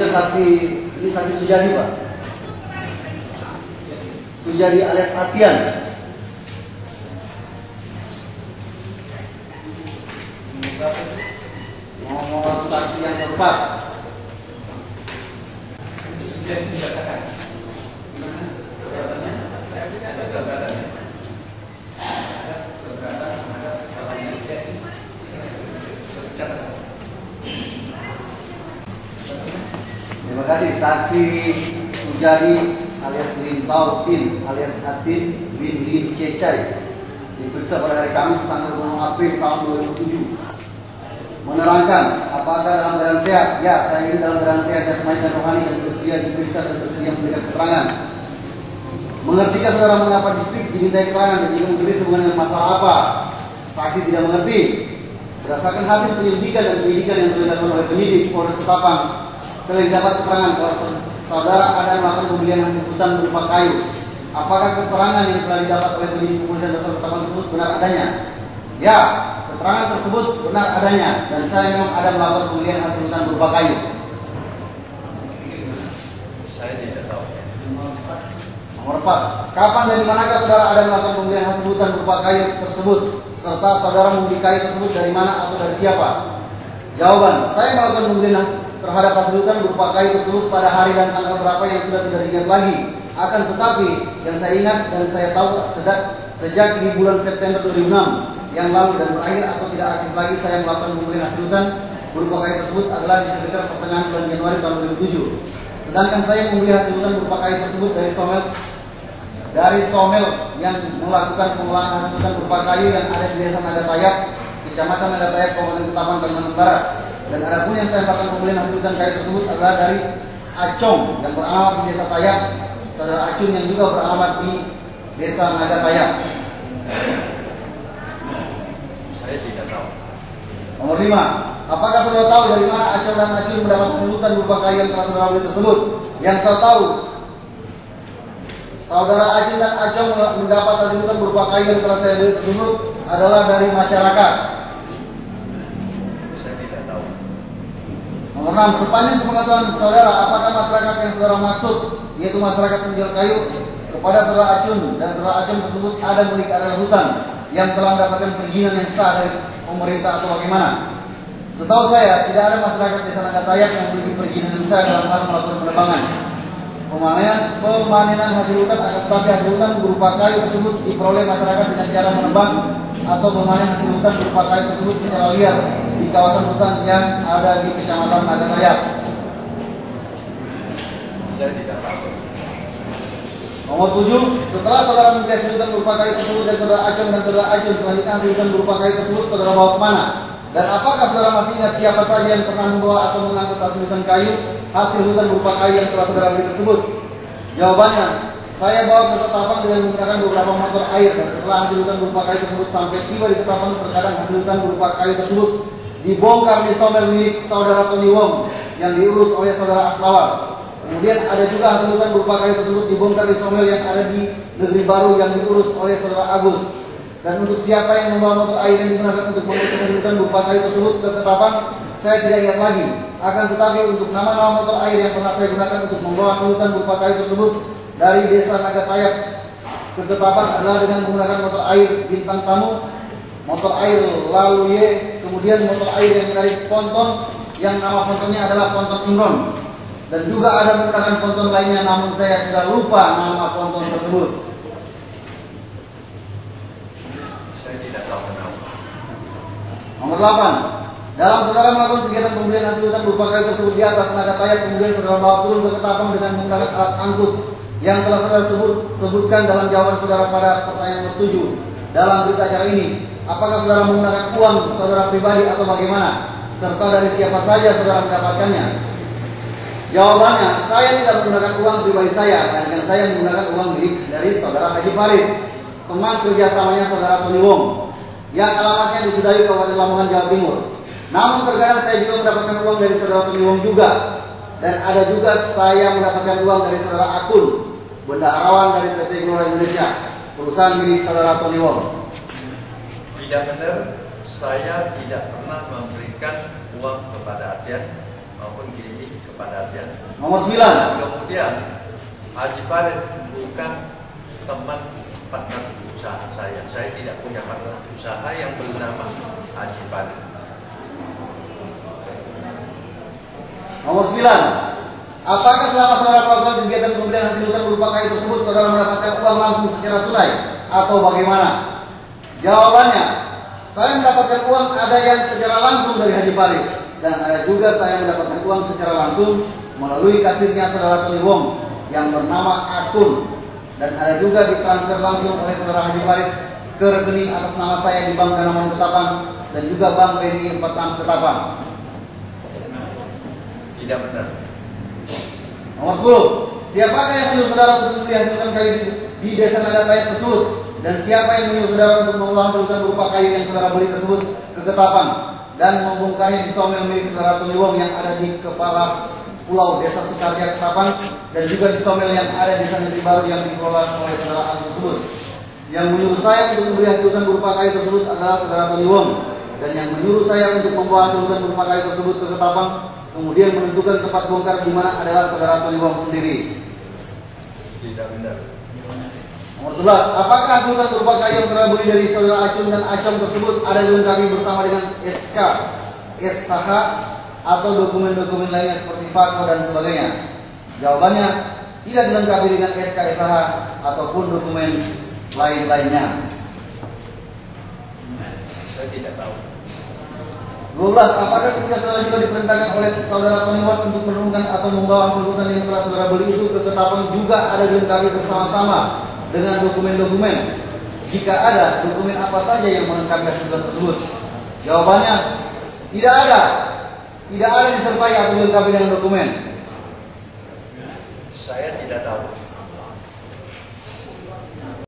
ini saksi Sujadi, Pak. Sujadi alias Atian. Mohon saksi yang tepat. Terima kasih. Saksi Sujadi alias Lintautin alias Atin bin Lin Cecai diperiksa pada hari Kamis tanggal 2 April tahun 2007. Menerangkan apakah dalam keadaan sehat? Ya, saya ini dalam keadaan sehat jasmani dan rohani dan bersedia diperiksa dan bersedia memberikan keterangan. Mengertikah saudara mengapa dimintai keterangan dan jika mengerti hubungan dengan masalah apa? Saksi tidak mengerti. Berdasarkan hasil penyelidikan dan penyidikan yang telah dilakukan oleh penyidik Polres Ketapang, telah didapat keterangan kalau saudara ada melakukan pembelian hasil hutan berupa kayu. Apakah keterangan yang telah didapat oleh penyidik kepolisian Polres Ketapang tersebut benar adanya? Ya, keterangan tersebut benar adanya dan saya memang ada melakukan pembelian hasil hutan berupa kayu. Saya tidak tahu. Nomor 4. Kapan dan di manakah saudara ada melakukan pembelian hasil hutan berupa kayu tersebut? Serta saudara membeli kayu tersebut dari mana atau dari siapa? Jawaban, saya melakukan pembelian terhadap hasil hutan berupa kayu tersebut pada hari dan tanggal berapa yang sudah tidak diingat lagi. Akan tetapi yang saya ingat dan saya tahu sejak di bulan September 2006 yang lalu dan berakhir atau tidak aktif lagi saya melakukan pembelian hasil hutan berupa kayu tersebut adalah di sekitar pertengahan bulan Januari tahun 2007. Sedangkan saya membeli hasil hutan berupa kayu tersebut dari Somel yang melakukan pengolahan hasil hutan berupa kayu yang ada di Desa Nagatayap, Kecamatan Nagatayap, Kabupaten Ketapang, Kalimantan Barat. Dan adapun yang saya melakukan pembelian hasil hutan kayu tersebut adalah dari Acong yang beralamat di Desa Tayap, saudara Acung yang juga beralamat di Desa Nagatayap. Saya tidak tahu. Nomor 5. Apakah saudara tahu dari mana Acong dan Acung mendapat hasil hutan berupa kayu yang telah saudara beli tersebut? Yang saya tahu, saudara Acung dan Acong mendapat hasil hutan berupa kayu yang telah saya beli tersebut adalah dari masyarakat. Saya tidak tahu. Nomor 6. Sepanjang sepengetahuan saudara, apakah masyarakat yang saudara maksud, yaitu masyarakat penjual kayu, kepada saudara Acung dan saudara Acung tersebut ada memiliki area hutan yang telah mendapatkan perizinan yang sah dari pemerintah atau bagaimana? Setahu saya, tidak ada masyarakat Desa Nagatayap yang memiliki perizinan yang sah dalam hal melakukan penebangan, pemanenan hasil hutan, akan tetapi hasil hutan berupa kayu tersebut diperoleh masyarakat dengan cara menebang atau memanen hasil hutan berupa kayu tersebut secara liar di kawasan hutan yang ada di Kecamatan Nagatayap. Saya tidak tahu. Nomor 7. Setelah saudara membeli hasil hutan berupa kayu tersebut dari saudara Acung dan saudara Acung, selanjutnya hasil hutan berupa kayu tersebut saudara bawa kemana? Dan apakah saudara masih ingat siapa saja yang pernah membawa atau mengangkut hasil hutan berupa kayu yang telah saudara beli tersebut? Jawabannya, saya bawa ke Ketapang dengan menggunakan beberapa motor air, dan setelah hasil hutan berupa kayu tersebut sampai tiba di Ketapang, terkadang hasil hutan berupa kayu tersebut dibongkar di somel milik saudara Tony Wong yang diurus oleh saudara Aslawar. Kemudian ada juga hasil hutan berupa kayu tersebut dibongkar di somel yang ada di Negeri Baru yang diurus oleh saudara Agus. Dan untuk siapa yang membawa motor air yang digunakan untuk mengangkut hasil hutan berupa kayu tersebut ke Ketapang, saya tidak ingat lagi. Akan tetapi untuk nama-nama motor air yang pernah saya gunakan untuk membawa hasil hutan berupa kayu tersebut dari Desa Nagatayap ke Ketapang adalah dengan menggunakan motor air Bintang Tamu, motor air Laluye, kemudian motor air yang dari ponton yang nama pontonnya adalah ponton Imron. Dan juga ada menggunakan ponton lainnya, namun saya sudah lupa nama ponton tersebut. Saya tidak tahu kenapa. Nomor 8. Dalam saudara melakukan kegiatan pembelian hasil hutan berupa kayu tersebut di atas Nagatayap, kemudian saudara bawa turun ke Ketapang dengan menggunakan alat angkut yang telah saudara sebutkan dalam jawaban saudara pada pertanyaan nomor 7 dalam berita acara ini. Apakah saudara menggunakan uang saudara pribadi atau bagaimana? Serta dari siapa saja saudara mendapatkannya? Jawabannya, saya tidak menggunakan uang pribadi saya, dan saya menggunakan uang dari saudara Haji Farid, teman kerjasamanya saudara Tony Wong, yang alamatnya di Sedayu, Kabupaten Lamongan, Jawa Timur. Namun terkadang saya juga mendapatkan uang dari saudara Tony Wong juga, dan ada juga saya mendapatkan uang dari saudara Akun, bendaharawan dari PT Gelora Indonesia, perusahaan milik saudara Tony Wong. Tidak benar, saya tidak pernah memberikan uang kepada Atian maupun klinik kepada dia. Nomor 9. Kemudian Haji Farid bukan teman partner usaha saya. Saya tidak punya partner usaha yang bernama Haji Farid. Nomor 9. Apakah selama saudara melakukan kegiatan pembelian hasil hutang berupa KAI tersebut, saudara mendapatkan uang langsung secara tunai atau bagaimana? Jawabannya, saya mendapatkan uang ada yang secara langsung dari Haji Farid, dan ada juga saya mendapatkan uang secara langsung melalui kasirnya saudara Tony Wong yang bernama Akun, dan ada juga ditransfer langsung oleh saudara Haji Farid ke rekening atas nama saya di Bank Danamon Ketapang dan juga Bank BNI 46 Ketapang. Tidak benar. Nomor 10. Siapakah yang menyuruh saudara untuk membeli hasil hutang kayu di desa Nagatayat tersebut? Dan siapa yang menyuruh saudara untuk membawa hasil hutang berupa kayu yang saudara beli tersebut ke Ketapang dan membongkarnya di somel milik saudara Tony Wong yang ada di kepala pulau desa Sukarya Ketapang, dan juga di somel yang ada di desa Negeri Baru yang dikelola oleh saudara Agus tersebut? Yang menyuruh saya untuk membeli hasil hutang berupa kayu tersebut adalah saudara Tony Wong, dan yang menyuruh saya untuk membawa hasil hutang berupa kayu tersebut ke Ketapang kemudian menentukan tempat bongkar di mana adalah saudara Tony Wong sendiri. Tidak benar. Nomor 11. Apakah hasil hutang berupa kayu yang saudara beli dari saudara Acung dan Acong tersebut ada dilengkapi bersama dengan SK, SKH, atau dokumen-dokumen lainnya seperti FAKO dan sebagainya? Jawabannya, tidak dilengkapi dengan SK, SKH, ataupun dokumen lain-lainnya. Saya tidak tahu. 12. Apakah ketika saudara juga diperintahkan oleh saudara Tony Wong untuk menurunkan atau membawa hasil hutang yang telah saudara beli itu ke Ketapang juga ada dilengkapi bersama-sama dengan dokumen-dokumen? Jika ada, dokumen apa saja yang melengkapi hasil hutang tersebut? Jawabannya, tidak ada. Tidak ada disertai atau dilengkapi dengan dokumen. Saya tidak tahu.